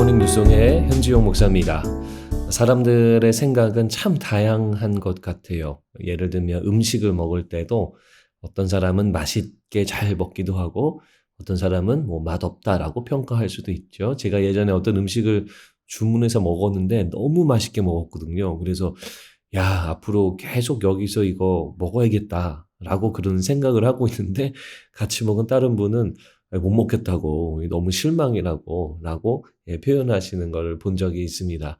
굿모닝 뉴송의 현지용 목사입니다. 사람들의 생각은 참 다양한 것 같아요. 예를 들면 음식을 먹을 때도 어떤 사람은 맛있게 잘 먹기도 하고 어떤 사람은 맛없다라고 평가할 수도 있죠. 제가 예전에 어떤 음식을 주문해서 먹었는데 너무 맛있게 먹었거든요. 그래서 야, 앞으로 계속 여기서 이거 먹어야겠다라고 그런 생각을 하고 있는데 같이 먹은 다른 분은 못 먹겠다고 너무 실망이라고 표현하시는 걸 본 적이 있습니다.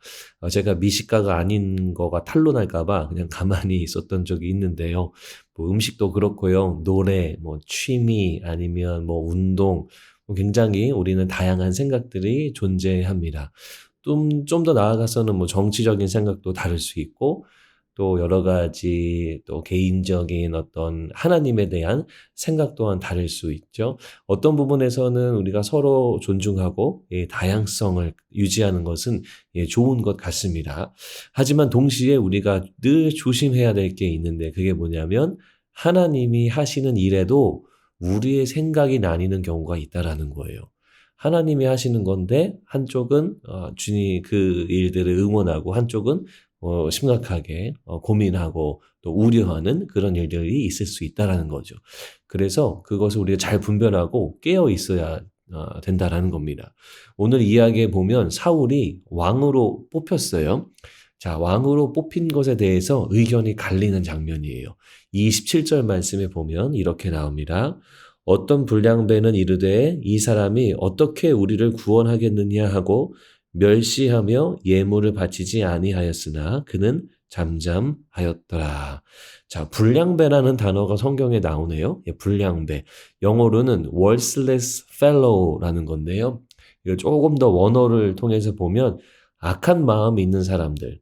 제가 미식가가 아닌 거가 탄로날까 봐 그냥 가만히 있었던 적이 있는데요. 음식도 그렇고요. 노래, 취미 아니면 운동 굉장히 우리는 다양한 생각들이 존재합니다. 좀 더 나아가서는 정치적인 생각도 다를 수 있고 또 여러 가지 또 개인적인 어떤 하나님에 대한 생각 또한 다를 수 있죠. 어떤 부분에서는 우리가 서로 존중하고 다양성을 유지하는 것은 좋은 것 같습니다. 하지만 동시에 우리가 늘 조심해야 될 게 있는데 그게 뭐냐면 하나님이 하시는 일에도 우리의 생각이 나뉘는 경우가 있다라는 거예요. 하나님이 하시는 건데 한쪽은 주님 그 일들을 응원하고 한쪽은 심각하게 고민하고 또 우려하는 그런 일들이 있을 수 있다라는 거죠. 그래서 그것을 우리가 잘 분별하고 깨어 있어야 된다라는 겁니다. 오늘 이야기에 보면 사울이 왕으로 뽑혔어요. 자, 왕으로 뽑힌 것에 대해서 의견이 갈리는 장면이에요. 27절 말씀에 보면 이렇게 나옵니다. 어떤 불량배는 이르되 이 사람이 어떻게 우리를 구원하겠느냐 하고 멸시하며 예물을 바치지 아니하였으나 그는 잠잠하였더라. 자, 불량배라는 단어가 성경에 나오네요. 불량배. 영어로는 worthless fellow라는 건데요. 이거 조금 더 원어를 통해서 보면 악한 마음이 있는 사람들,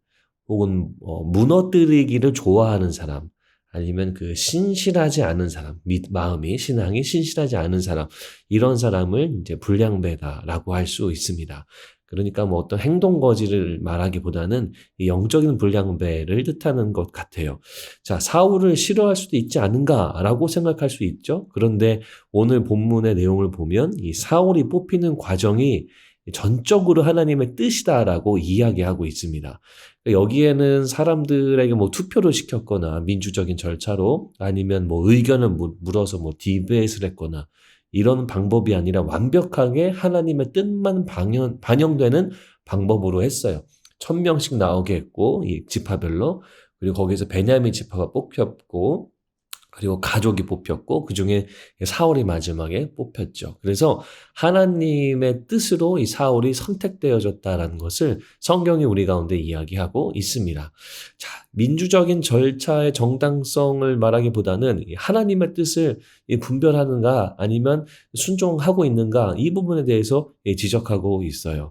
혹은 무너뜨리기를 좋아하는 사람, 아니면 신실하지 않은 사람, 마음이, 신앙이 신실하지 않은 사람, 이런 사람을 이제 불량배다라고 할 수 있습니다. 그러니까 어떤 행동 거지를 말하기보다는 이 영적인 불량배를 뜻하는 것 같아요. 자, 사울을 싫어할 수도 있지 않은가라고 생각할 수 있죠. 그런데 오늘 본문의 내용을 보면 이 사울이 뽑히는 과정이 전적으로 하나님의 뜻이다라고 이야기하고 있습니다. 여기에는 사람들에게 투표를 시켰거나 민주적인 절차로 아니면 의견을 물어서 디베이트를 했거나 이런 방법이 아니라 완벽하게 하나님의 뜻만 반영되는 방법으로 했어요. 1000명씩 나오게 했고 이 지파별로, 그리고 거기서 베냐민 지파가 뽑혔고 그리고 가족이 뽑혔고 그중에 사울이 마지막에 뽑혔죠. 그래서 하나님의 뜻으로 이 사울이 선택되어졌다라는 것을 성경이 우리 가운데 이야기하고 있습니다. 자, 민주적인 절차의 정당성을 말하기보다는 하나님의 뜻을 분별하는가 아니면 순종하고 있는가, 이 부분에 대해서 지적하고 있어요.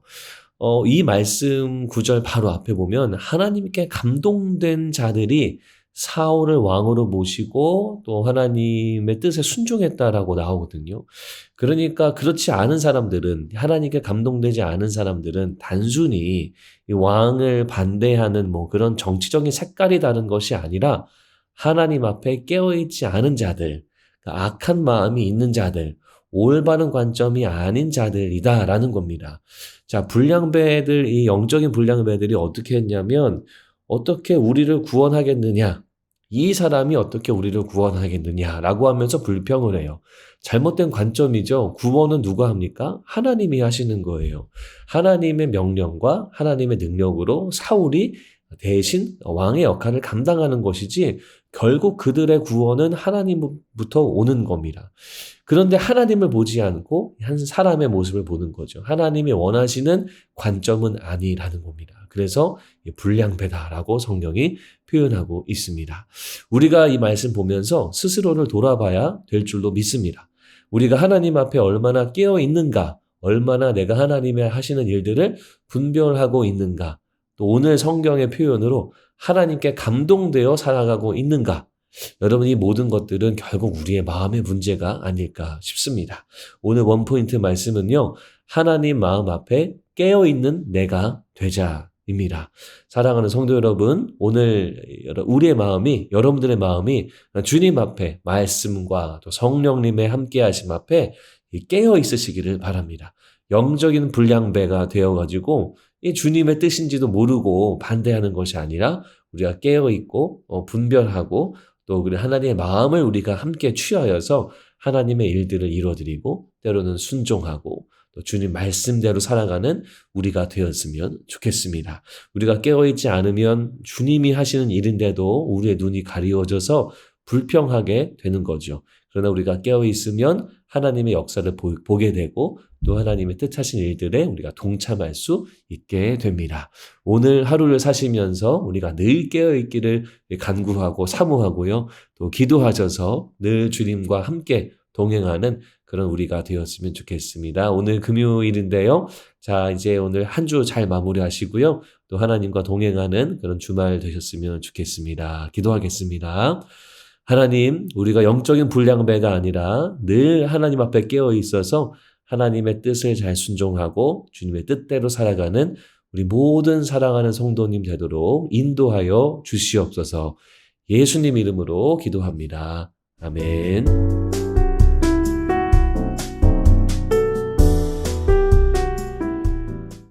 이 말씀 구절 바로 앞에 보면 하나님께 감동된 자들이 사울을 왕으로 모시고 또 하나님의 뜻에 순종했다라고 나오거든요. 그러니까 그렇지 않은 사람들은, 하나님께 감동되지 않은 사람들은 단순히 이 왕을 반대하는 그런 정치적인 색깔이 다른 것이 아니라 하나님 앞에 깨어있지 않은 자들, 그러니까 악한 마음이 있는 자들, 올바른 관점이 아닌 자들이다라는 겁니다. 자, 불량배들, 이 영적인 불량배들이 어떻게 했냐면 어떻게 우리를 구원하겠느냐, 이 사람이 어떻게 우리를 구원하겠느냐라고 하면서 불평을 해요. 잘못된 관점이죠. 구원은 누가 합니까? 하나님이 하시는 거예요. 하나님의 명령과 하나님의 능력으로 사울이 대신 왕의 역할을 감당하는 것이지 결국 그들의 구원은 하나님부터 오는 겁니다. 그런데 하나님을 보지 않고 한 사람의 모습을 보는 거죠. 하나님이 원하시는 관점은 아니라는 겁니다. 그래서 불량배다라고 성경이 표현하고 있습니다. 우리가 이 말씀 보면서 스스로를 돌아봐야 될 줄로 믿습니다. 우리가 하나님 앞에 얼마나 깨어 있는가, 얼마나 내가 하나님의 하시는 일들을 분별하고 있는가, 또 오늘 성경의 표현으로 하나님께 감동되어 살아가고 있는가. 여러분, 이 모든 것들은 결국 우리의 마음의 문제가 아닐까 싶습니다. 오늘 원포인트 말씀은요, 하나님 마음 앞에 깨어있는 내가 되자입니다. 사랑하는 성도 여러분, 오늘 우리의 마음이, 여러분들의 마음이 주님 앞에, 말씀과 또 성령님의 함께 하심 앞에 깨어 있으시기를 바랍니다. 영적인 불량배가 되어가지고 이 주님의 뜻인지도 모르고 반대하는 것이 아니라 우리가 깨어있고 분별하고 또 우리 하나님의 마음을 우리가 함께 취하여서 하나님의 일들을 이루어드리고 때로는 순종하고 또 주님 말씀대로 살아가는 우리가 되었으면 좋겠습니다. 우리가 깨어있지 않으면 주님이 하시는 일인데도 우리의 눈이 가리워져서 불평하게 되는 거죠. 그러나 우리가 깨어있으면 하나님의 역사를 보게 되고 또 하나님의 뜻하신 일들에 우리가 동참할 수 있게 됩니다. 오늘 하루를 사시면서 우리가 늘 깨어있기를 간구하고 사모하고요. 또 기도하셔서 늘 주님과 함께 동행하는 그런 우리가 되었으면 좋겠습니다. 오늘 금요일인데요. 자, 이제 오늘 한 주 잘 마무리하시고요. 또 하나님과 동행하는 그런 주말 되셨으면 좋겠습니다. 기도하겠습니다. 하나님, 우리가 영적인 불량배가 아니라 늘 하나님 앞에 깨어 있어서 하나님의 뜻을 잘 순종하고 주님의 뜻대로 살아가는 우리 모든 사랑하는 성도님 되도록 인도하여 주시옵소서. 예수님 이름으로 기도합니다. 아멘.